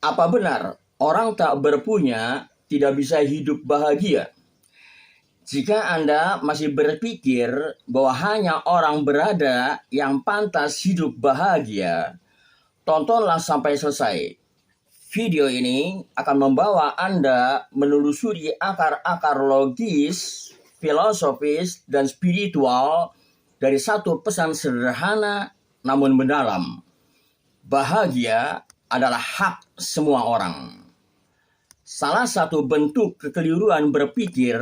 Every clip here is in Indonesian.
Apa benar orang tak berpunya tidak bisa hidup bahagia? Jika Anda masih berpikir bahwa hanya orang berada yang pantas hidup bahagia, tontonlah sampai selesai. Video ini akan membawa Anda menelusuri akar-akar logis, filosofis, dan spiritual dari satu pesan sederhana namun mendalam. Bahagia adalah hak semua orang. Salah satu bentuk kekeliruan berpikir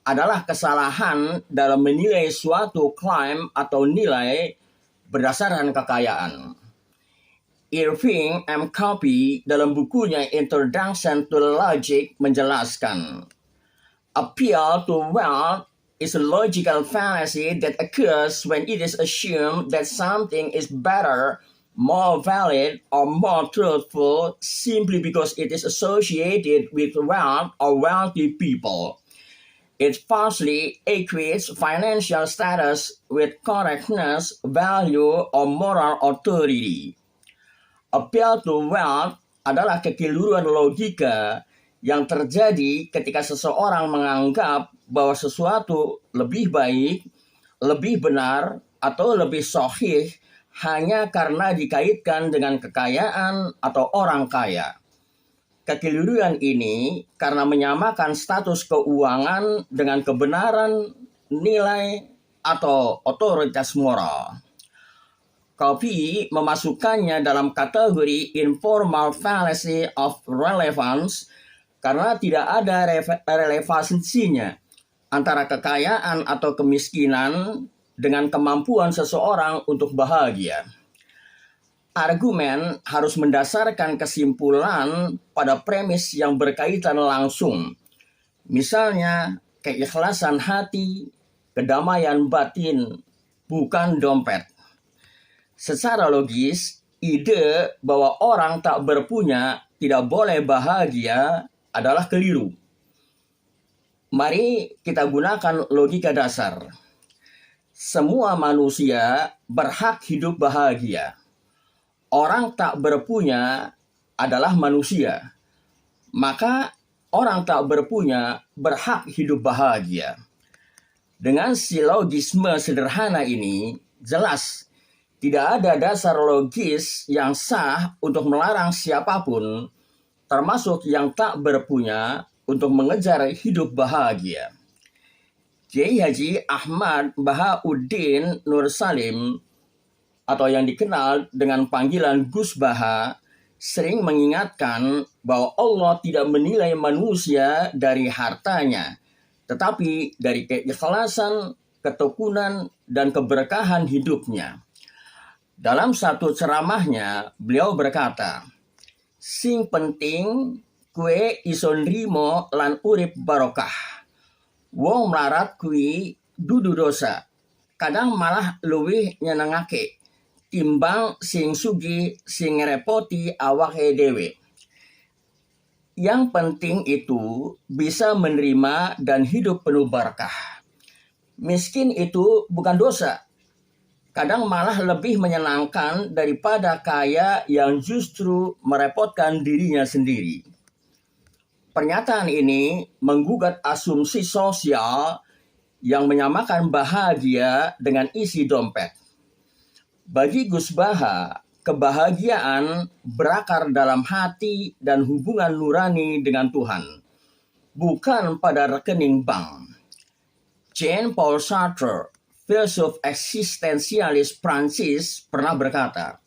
adalah kesalahan dalam menilai suatu klaim atau nilai berdasarkan kekayaan. Irving M. Copy dalam bukunya Introduction to Logic menjelaskan, appeal to wealth is a logical fallacy that occurs when it is assumed that something is better, more valid, or more truthful simply because it is associated with wealth or wealthy people. It falsely equates financial status with correctness, value, or moral authority. Appeal to wealth adalah kekeliruan logika yang terjadi ketika seseorang menganggap bahwa sesuatu lebih baik, lebih benar, atau lebih sahih hanya karena dikaitkan dengan kekayaan atau orang kaya. Kekeliruan ini karena menyamakan status keuangan dengan kebenaran, nilai, atau otoritas moral. Copy memasukkannya dalam kategori informal fallacy of relevance karena tidak ada relevansinya antara kekayaan atau kemiskinan dengan kemampuan seseorang untuk bahagia. Argumen harus mendasarkan kesimpulan pada premis yang berkaitan langsung. Misalnya, keikhlasan hati, kedamaian batin, bukan dompet. Secara logis, ide bahwa orang tak berpunya tidak boleh bahagia adalah keliru. Mari kita gunakan logika dasar. Semua manusia berhak hidup bahagia. Orang tak berpunya adalah manusia. Maka orang tak berpunya berhak hidup bahagia. Dengan silogisme sederhana ini, jelas tidak ada dasar logis yang sah untuk melarang siapapun, termasuk yang tak berpunya, untuk mengejar hidup bahagia. Kiai Haji Ahmad Bahauddin Nur Salim, atau yang dikenal dengan panggilan Gus Baha, sering mengingatkan bahwa Allah tidak menilai manusia dari hartanya, tetapi dari keikhlasan, ketekunan, dan keberkahan hidupnya. Dalam satu ceramahnya, beliau berkata, sing penting kue ison rimo lan urip barokah. Wong melarat kui dudu dosa. Kadang malah luwih nyenengake timbang sing sugi sing repoti awake dewe. Yang penting itu bisa menerima dan hidup penuh berkah. Miskin itu bukan dosa. Kadang malah lebih menyenangkan daripada kaya yang justru merepotkan dirinya sendiri. Pernyataan ini menggugat asumsi sosial yang menyamakan bahagia dengan isi dompet. Bagi Gus Baha, kebahagiaan berakar dalam hati dan hubungan nurani dengan Tuhan, bukan pada rekening bank. Jean-Paul Sartre, filsuf eksistensialis Prancis, pernah berkata,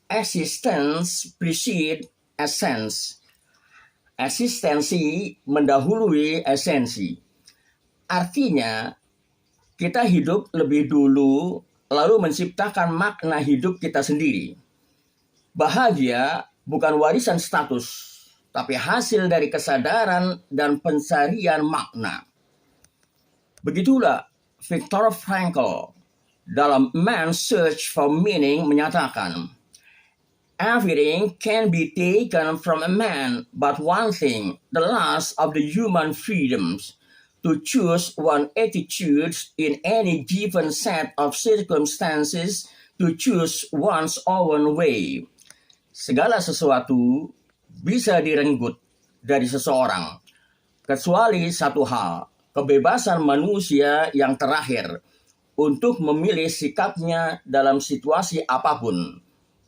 existence precedes essence. Eksistensi mendahului esensi. Artinya, kita hidup lebih dulu, lalu menciptakan makna hidup kita sendiri. Bahagia bukan warisan status, tapi hasil dari kesadaran dan pencarian makna. Begitulah Viktor Frankl dalam Man's Search for Meaning menyatakan, everything can be taken from a man but one thing, the loss of the human freedoms, to choose one attitude in any given set of circumstances, to choose one's own way. Segala sesuatu bisa direnggut dari seseorang, kecuali satu hal, kebebasan manusia yang terakhir untuk memilih sikapnya dalam situasi apapun,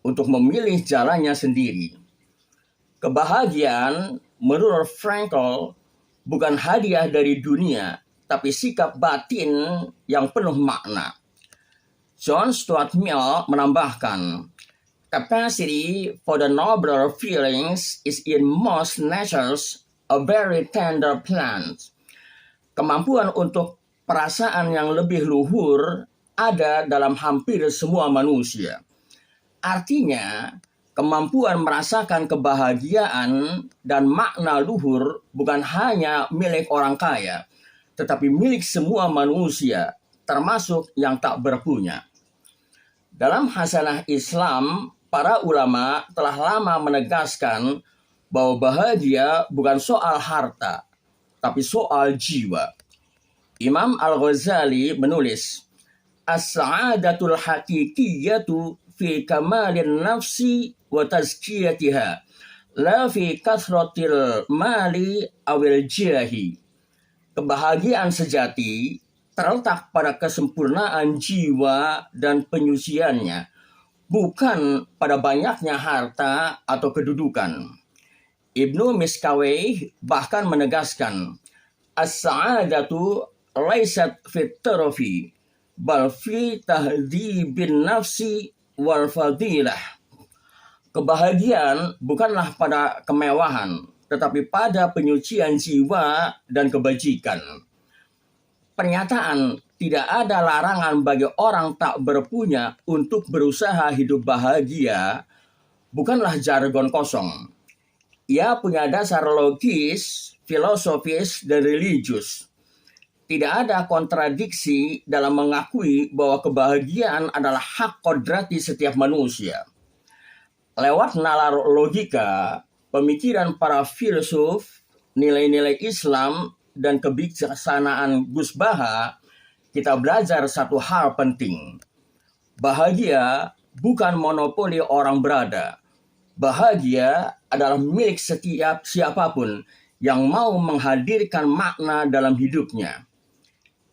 untuk memilih jalannya sendiri. Kebahagiaan menurut Frankl bukan hadiah dari dunia, tapi sikap batin yang penuh makna. John Stuart Mill menambahkan, capacity for the nobler feelings is in most natures a very tender plant. Kemampuan untuk perasaan yang lebih luhur ada dalam hampir semua manusia. Artinya, kemampuan merasakan kebahagiaan dan makna luhur bukan hanya milik orang kaya, tetapi milik semua manusia, termasuk yang tak berpunya. Dalam hasanah Islam, para ulama telah lama menegaskan bahwa bahagia bukan soal harta, tapi soal jiwa. Imam Al-Ghazali menulis, as-sa'adatul haqiqiyatu fi kamalin nafsi wa tazkiyatiha, la fi kathratil mali awil jahi. Kebahagiaan sejati terletak pada kesempurnaan jiwa dan penyuciannya, bukan pada banyaknya harta atau kedudukan. Ibnu Miskawayh bahkan menegaskan, as-sa'adatu laisat fit tarafi, bal fi tahdhibin nafsi wal fadilah. Kebahagiaan bukanlah pada kemewahan, tetapi pada penyucian jiwa dan kebajikan. Pernyataan tidak ada larangan bagi orang tak berpunya untuk berusaha hidup bahagia bukanlah jargon kosong. Ia punya dasar logis, filosofis, dan religius. Tidak ada kontradiksi dalam mengakui bahwa kebahagiaan adalah hak kodrati setiap manusia. Lewat nalar logika, pemikiran para filsuf, nilai-nilai Islam, dan kebijaksanaan Gus Baha, kita belajar satu hal penting. Bahagia bukan monopoli orang berada. Bahagia adalah milik setiap siapapun yang mau menghadirkan makna dalam hidupnya.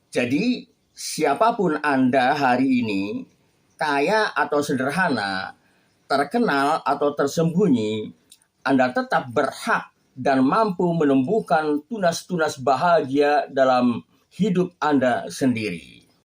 Jadi, siapapun Anda hari ini, kaya atau sederhana, terkenal atau tersembunyi, Anda tetap berhak dan mampu menumbuhkan tunas-tunas bahagia dalam hidup Anda sendiri.